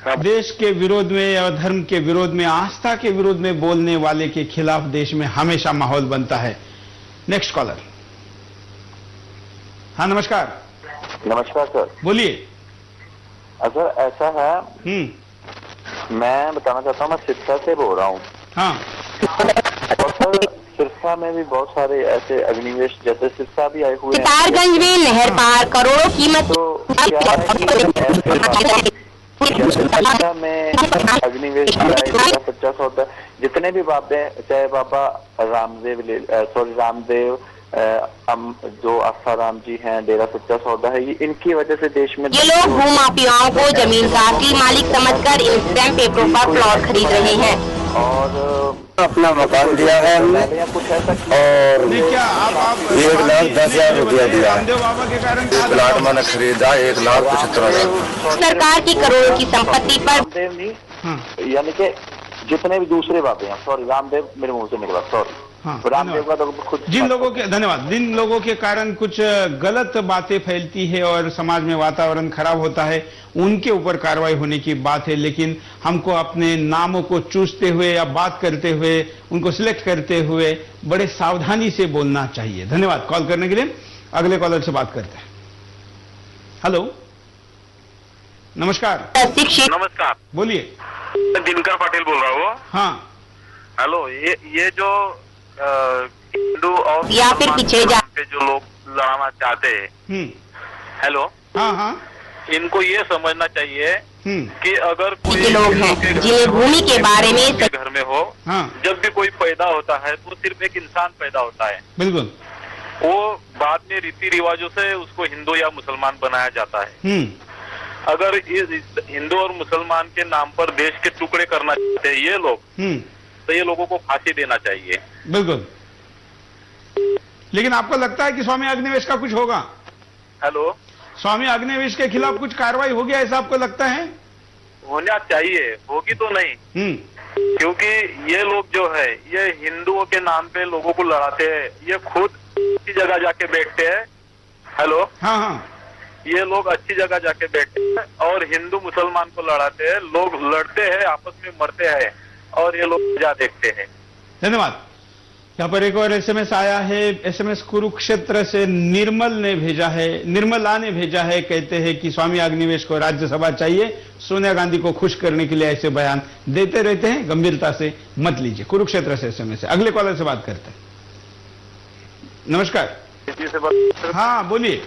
देश के विरोध में या धर्म के विरोध में, आस्था के विरोध में बोलने वाले के खिलाफ देश में हमेशा माहौल बनता है। Next collar. हाँ नमस्कार। नमस्कार सर। बोलिए। सर ऐसा है, मैं बताना चाहता हूँ, मैं सिरसा से बोल रहा हूँ। हाँ। और सर सिरसा में भी बहुत सारे ऐसे अग्निवेश, जैसे सिरसा भी आए हुए हैं। सितारगंज में नहर पार करोड़ों कीमत। तो क्या है कि सिरसा में अग्निवेश आए, सच्चा सौदा, जितने भी बाबे, चाहे बाबा रामदेव, रामदेव जो आसाराम जी हैं, डेरा सच्चा सौदा है, ये इनकी वजह से देश में ये लोग भूमाफियाओं को जमीन का असली मालिक समझकर इन स्टैम्प पेपरों पर प्लॉट खरीद रहे हैं और अपना मकान दिया है हमने कुछ ऐसा। और 1,10,000 रुपया दिया। रामदेव बाबा के कारण प्लाट मैंने खरीदा 1,75,000। सरकार की करोड़ों की संपत्ति पर। रामदेव नहीं, यानी कि जितने भी दूसरे बाबे हैं, सॉरी रामदेव मेरे मुंह से निकला, सॉरी। हाँ, रामदेव का तो खुद जिन लोगों के, धन्यवाद, जिन लोगों के कारण कुछ गलत बातें फैलती है और समाज में वातावरण खराब होता है, उनके ऊपर कार्रवाई होने की बात है, लेकिन हमको अपने नामों को चूसते हुए या बात करते हुए, उनको सिलेक्ट करते हुए बड़े सावधानी से बोलना चाहिए। धन्यवाद कॉल करने के लिए। अगले कॉलर से बात करते हैं। हेलो नमस्कार। नमस्कार, बोलिए। मैं दिनकर पाटिल बोल रहा हूँ। हाँ हेलो, ये जो हिंदू और या फिर पीछे जा पे जो लोग लड़ाना चाहते हैं, हेलो, हाँ हाँ, इनको ये समझना चाहिए कि अगर कोई लोग हैं जिन्हें भूमि के बारे में घर में हो, हाँ, जब भी कोई पैदा होता है तो सिर्फ एक इंसान पैदा होता है। बिल्कुल। वो बाद में रीति रिवाजों से उसको हिंदू या मुसलमान बनाया जाता है। अगर इस हिंदू और मुसलमान के नाम पर देश के टुकड़े करना चाहते हैं ये लोग, तो ये लोगों को फांसी देना चाहिए। बिल्कुल। लेकिन आपको लगता है कि स्वामी अग्निवेश का कुछ होगा? हेलो, स्वामी अग्निवेश के खिलाफ कुछ कार्रवाई होगी, ऐसा आपको लगता है? होना चाहिए, होगी तो नहीं, क्योंकि ये लोग जो है ये हिंदुओं के नाम पे लोगों को लड़ाते हैं, ये खुद अच्छी जगह जाके बैठते हैं। हेलो, हाँ हाँ, ये लोग अच्छी जगह जाके बैठते हैं और हिंदू मुसलमान को लड़ाते हैं। लोग लड़ते हैं, आपस में मरते हैं और ये लोग मजा देखते हैं। धन्यवाद। यहाँ पर एक और एसएमएस आया है। एसएमएस कुरुक्षेत्र से निर्मल ने भेजा है, निर्मला ने भेजा है। कहते हैं कि स्वामी अग्निवेश को राज्यसभा चाहिए, सोनिया गांधी को खुश करने के लिए ऐसे बयान देते रहते हैं, गंभीरता से मत लीजिए। कुरुक्षेत्र से एसएमएस है। अगले कॉलर से बात करते हैं। नमस्कार। हाँ बोलिए।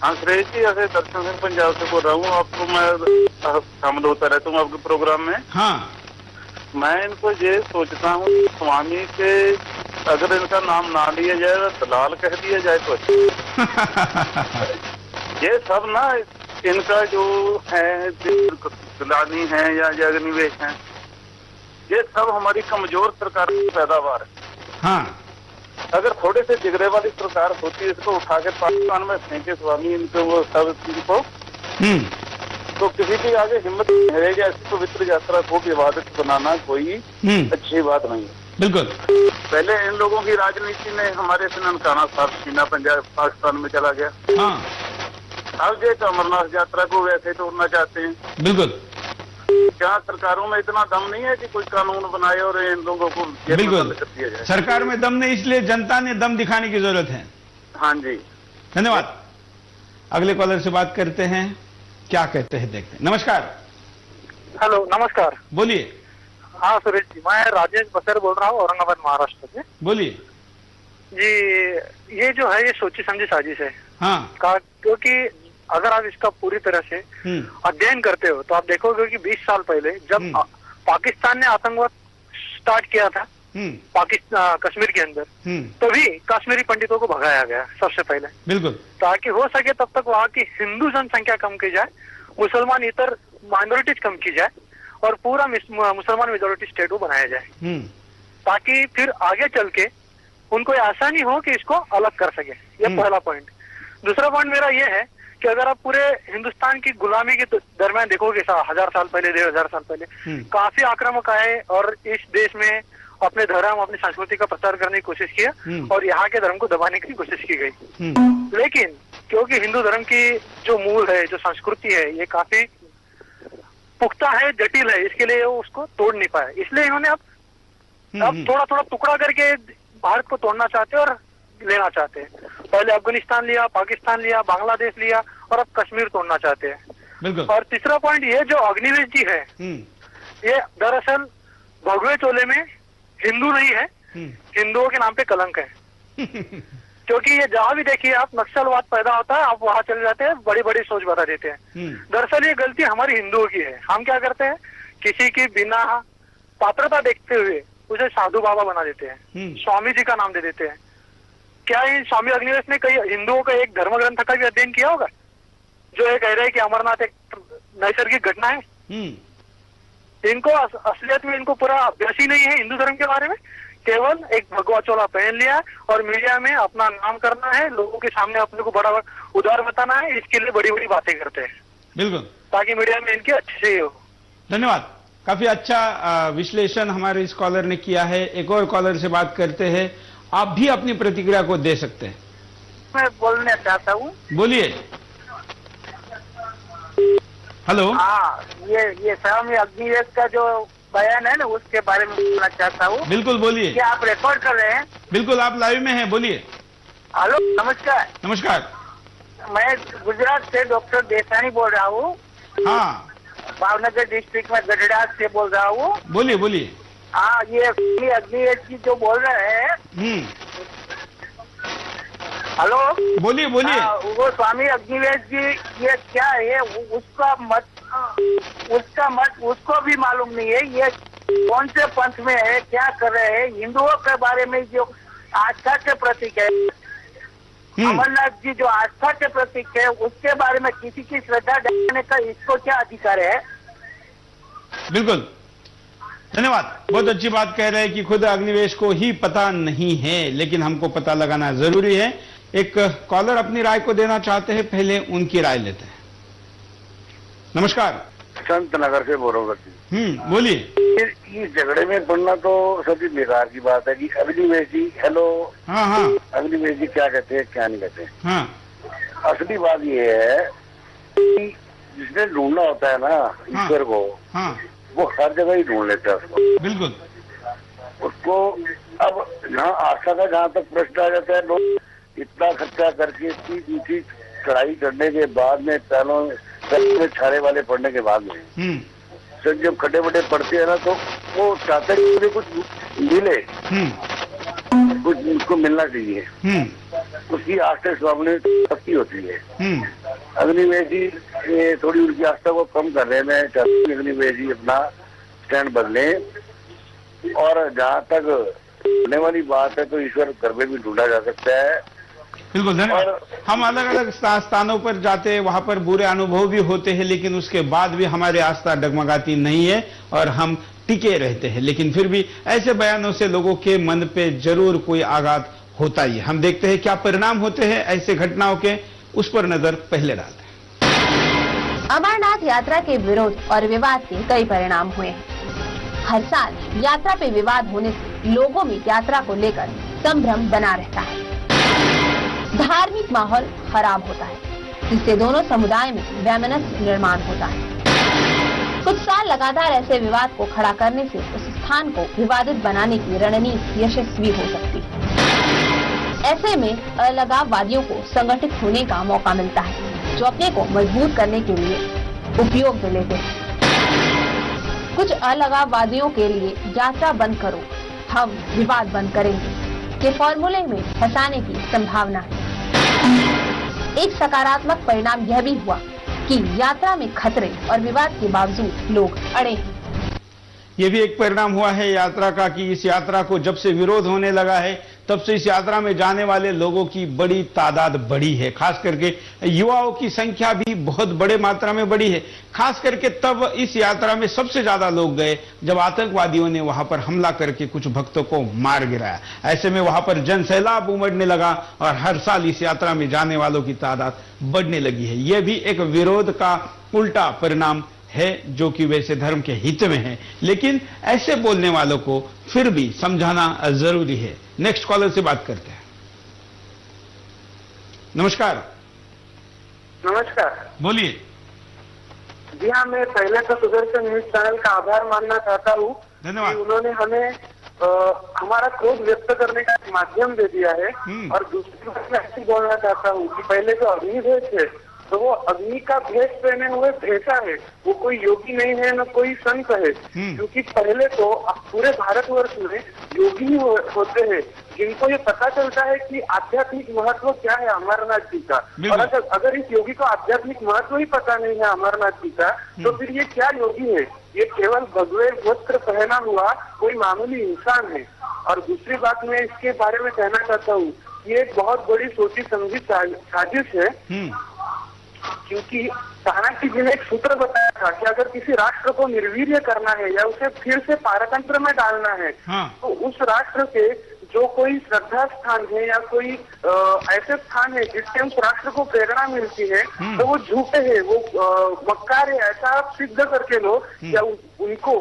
हाँ सुरेश जी, ऐसे दर्शन सिंह पंजाब से बोल रहा हूँ। आपको मैं शामिल होता रहता हूँ आपके प्रोग्राम में। हाँ, मैं इनको ये सोचता हूँ, स्वामी के अगर इनका नाम ना लिया जाए, दलाल कह दिया जाए तो ये सब ना, इनका जो है दिलानी है या अग्निवेश है, ये सब हमारी कमजोर सरकार की पैदावार है। हाँ, अगर थोड़े से जिगरे वाली सरकार होती है, इसको उठा के पाकिस्तान में फेंके स्वामी इनको, वो सब इनको, तो किसी की आगे हिम्मत नहीं रहेगी। ऐसी पवित्र यात्रा को विवादित बनाना कोई अच्छी बात नहीं है। बिल्कुल। पहले इन लोगों की राजनीति में हमारे से ननकाना साहब सीना पंजाब पाकिस्तान में चला गया। हाँ, अब ये अमरनाथ यात्रा को वैसे तोड़ना चाहते हैं। बिल्कुल। क्या सरकारों में इतना दम नहीं है कि कोई कानून बनाए और इन लोगों को बिल्कुल कर दिया जाए? सरकार में दम नहीं, इसलिए जनता ने दम दिखाने की जरूरत है। हाँ जी, धन्यवाद। अगले कॉलर से बात करते हैं, क्या कहते हैं देखते हैं। नमस्कार। हेलो नमस्कार, बोलिए। हाँ सुरेश जी, मैं राजेश बसर बोल रहा हूँ, औरंगाबाद महाराष्ट्र से। बोलिए जी। ये जो है ये सोची समझी साजिश है। हाँ, क्योंकि अगर आप इसका पूरी तरह से अध्ययन करते हो तो आप देखोगे कि 20 साल पहले जब पाकिस्तान ने आतंकवाद स्टार्ट किया था पाकिस्तान कश्मीर के अंदर, तभी कश्मीरी पंडितों को भगाया गया सबसे पहले। बिल्कुल। ताकि हो सके तब तक वहाँ की हिंदू जनसंख्या कम की जाए, मुसलमान इतर माइनॉरिटीज कम की जाए और पूरा मुसलमान मेजोरिटी स्टेट को बनाया जाए, ताकि फिर आगे चल के उनको आसानी हो कि इसको अलग कर सके। ये पहला पॉइंट। दूसरा पॉइंट मेरा ये है कि अगर आप पूरे हिंदुस्तान की गुलामी के दरमियान देखोगे, 1000 साल पहले, 1500 साल पहले काफी आक्रामक आए और इस देश में अपने धर्म, अपनी संस्कृति का प्रचार करने की कोशिश किया और यहाँ के धर्म को दबाने की कोशिश की गई। लेकिन क्योंकि हिंदू धर्म की जो मूल है, जो संस्कृति है, ये काफी पुख्ता है, जटिल है, इसके लिए वो उसको तोड़ नहीं पाया। इसलिए इन्होंने अब थोड़ा थोड़ा टुकड़ा करके भारत को तोड़ना चाहते हैं और लेना चाहते हैं। पहले अफगानिस्तान लिया, पाकिस्तान लिया, बांग्लादेश लिया और अब कश्मीर तोड़ना चाहते हैं। और तीसरा पॉइंट ये जो अग्निवेश जी है, ये दरअसल भगवे चोले में हिंदू नहीं है, हिंदुओं के नाम पे कलंक है। क्योंकि ये जहां भी देखिए आप नक्सलवाद पैदा होता है, आप वहां चले जाते हैं, बड़ी बड़ी सोच बता देते हैं। दरअसल ये गलती हमारी हिंदुओं की है। हम क्या करते हैं, किसी की बिना पात्रता देखते हुए उसे साधु बाबा बना देते हैं, स्वामी जी का नाम दे देते हैं। क्या इन स्वामी अग्निवेश ने कई हिंदुओं का एक धर्म ग्रंथ का भी अध्ययन किया होगा जो ये कह रहे हैं कि अमरनाथ एक नैसर्गिक घटना है? इनको असलियत में इनको पूरा अभ्यास ही नहीं है हिंदू धर्म के बारे में। केवल एक भगवा चोला पहन लिया और मीडिया में अपना नाम करना है, लोगों के सामने अपने को बड़ा उदार बताना है, इसके लिए बड़ी बड़ी बातें करते हैं। बिल्कुल, ताकि मीडिया में इनके अच्छे से हो। धन्यवाद। काफी अच्छा विश्लेषण हमारे इस कॉलर ने किया है। एक और कॉलर से बात करते हैं, आप भी अपनी प्रतिक्रिया को दे सकते हैं। मैं बोलना चाहता हूँ। बोलिए। हेलो। हाँ, ये स्वामी अग्निवेश का जो बयान है ना, उसके बारे में बोलना चाहता हूँ। बिल्कुल, बोलिए। क्या आप रिकॉर्ड कर रहे हैं? बिल्कुल, आप लाइव में हैं, बोलिए। हेलो, नमस्कार। नमस्कार। मैं गुजरात से डॉक्टर देसानी बोल रहा हूँ। हाँ, भावनगर डिस्ट्रिक्ट में गढ़ड़ा से बोल रहा हूँ। बोलिए बोलिए। हाँ, ये अग्निवेश जी जो बोल रहे हैं। हेलो, बोलिए बोलिए। वो स्वामी अग्निवेश जी ये क्या है, उसका मत उसको भी मालूम नहीं है। ये कौन से पंथ में है, क्या कर रहे हैं, हिंदुओं के बारे में जो आस्था के प्रतीक है, अमरनाथ जी जो आस्था के प्रतीक है, उसके बारे में किसी की श्रद्धा डालने का इसको क्या अधिकार है? बिल्कुल, धन्यवाद। बहुत अच्छी बात कह रहे हैं कि खुद अग्निवेश को ही पता नहीं है, लेकिन हमको पता लगाना जरूरी है। एक कॉलर अपनी राय को देना चाहते हैं, पहले उनकी राय लेते हैं। नमस्कार। संत नगर से बोल रहा हूँ। बोलिए। इस झगड़े में पड़ना तो सभी बेकार की बात है कि अग्निवेश जी, हेलो। हाँ हाँ। अग्निवेश जी क्या कहते हैं क्या नहीं कहते? हाँ। असली बात ये है कि जिसने ढूंढना होता है ना ईश्वर को, वो हर जगह ही ढूंढ लेता है उसको। बिल्कुल। उसको अब जहाँ आस्था का जहाँ तक प्रश्न आ जाता है, लोग इतना खर्चा करके इतनी ऊंची चढ़ाई करने के बाद में पहलों में छारे वाले पढ़ने के बाद में सर जब खड्डे बड्डे पड़ते हैं ना, तो वो चाहते हैं कि मुझे कुछ मिले, कुछ उसको मिलना चाहिए। उसकी आस्था स्वामी शक्ति होती है। अग्निवेश जी थोड़ी उनकी आस्था को कम कर रहे हैं। मैं चाहता हूँ अग्निवेश जी अपना स्टैंड बदले, और जहाँ तक होने वाली बात है तो ईश्वर घर में भी ढूंढा जा सकता है। बिल्कुल, धन्यवाद। हम अलग अलग स्थानों पर जाते हैं, वहां पर बुरे अनुभव भी होते हैं, लेकिन उसके बाद भी हमारी आस्था डगमगाती नहीं है और हम टिके रहते हैं। लेकिन फिर भी ऐसे बयानों से लोगों के मन पे जरूर कोई आघात होता ही है। हम देखते हैं क्या परिणाम होते हैं ऐसे घटनाओं के, उस पर नजर पहले डालते हैं। अमरनाथ यात्रा के विरोध और विवाद के कई परिणाम हुए हैं। हर साल यात्रा पे विवाद होने से लोगों में यात्रा को लेकर संभ्रम बना रहता है, धार्मिक माहौल खराब होता है, जिससे दोनों समुदाय में वैमनस्य निर्माण होता है। कुछ साल लगातार ऐसे विवाद को खड़ा करने से उस स्थान को विवादित बनाने की रणनीति यशस्वी हो सकती है। ऐसे में अलगाववादियों को संगठित होने का मौका मिलता है, जो अपने को मजबूत करने के लिए उपयोग में लेते हैं। कुछ अलगाववादियों के लिए यात्रा बंद करो, हम विवाद बंद करेंगे के फॉर्मूले में फंसाने की संभावना है। एक सकारात्मक परिणाम यह भी हुआ कि यात्रा में खतरे और विवाद के बावजूद लोग अड़े हैं। ये भी एक परिणाम हुआ है यात्रा का कि इस यात्रा को जब से विरोध होने लगा है, तब से इस यात्रा में जाने वाले लोगों की बड़ी तादाद बढ़ी है। खास करके युवाओं की संख्या भी बहुत बड़े मात्रा में बढ़ी है। खास करके तब इस यात्रा में सबसे ज्यादा लोग गए जब आतंकवादियों ने वहां पर हमला करके कुछ भक्तों को मार गिराया। ऐसे में वहां पर जन सैलाब उमड़ने लगा और हर साल इस यात्रा में जाने वालों की तादाद बढ़ने लगी है। यह भी एक विरोध का उल्टा परिणाम है, जो कि वैसे धर्म के हित में है, लेकिन ऐसे बोलने वालों को फिर भी समझाना जरूरी है। नेक्स्ट कॉलर से बात करते हैं। नमस्कार। नमस्कार। बोलिए। जी हाँ, मैं पहले तो सुदर्शन न्यूज चैनल का आभार मानना चाहता हूँ कि उन्होंने हमें हमारा क्रोध व्यक्त करने का माध्यम दे दिया है। और दूसरी बात मैं ऐसी बोलना चाहता हूँ कि पहले जो अग्निवेश है तो वो अग्नि का भेष पहने हुए भेषा है, वो कोई योगी नहीं है न कोई संत है। क्योंकि पहले तो पूरे भारतवर्ष में योगी ही होते हैं जिनको ये पता चलता है कि आध्यात्मिक महत्व क्या है अमरनाथ जी का। और अगर इस योगी को आध्यात्मिक महत्व ही पता नहीं है अमरनाथ जी का, तो फिर ये क्या योगी है? ये केवल भगवे वस्त्र पहना हुआ कोई मामूली इंसान है। और दूसरी बात मैं इसके बारे में कहना चाहता हूँ, ये एक बहुत बड़ी सोची समझी साजिश है। क्योंकि चाणक्य जी ने एक सूत्र बताया था कि अगर किसी राष्ट्र को निर्वीर्य करना है या उसे फिर से पारतंत्र में डालना है, तो उस राष्ट्र के जो कोई श्रद्धा स्थान है या कोई ऐसे स्थान है जिससे उस राष्ट्र को प्रेरणा मिलती है, तो वो झूठे है, वो मक्कार है, ऐसा आप सिद्ध करके लो या उनको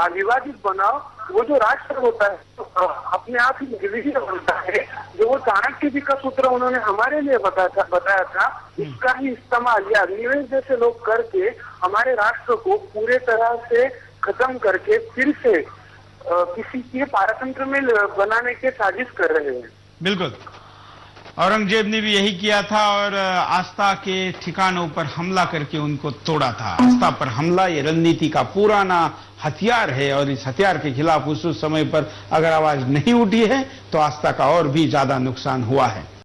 विवादित बनाओ। वो जो राष्ट्र होता है तो अपने आप ही निर्वीर्य बनता है। जो वो चाणक्य जी का सूत्र उन्होंने हमारे लिए बताया था, उसका ही इस्तेमाल या अग्निवेश जैसे लोग करके हमारे राष्ट्र को पूरे तरह से खत्म करके फिर से किसी के पारतंत्र में बनाने के साजिश कर रहे हैं। बिल्कुल, औरंगजेब ने भी यही किया था और आस्था के ठिकानों पर हमला करके उनको तोड़ा था। आस्था पर हमला ये रणनीति का पुराना हथियार है और इस हथियार के खिलाफ उस समय पर अगर आवाज नहीं उठी है तो आस्था का और भी ज्यादा नुकसान हुआ है।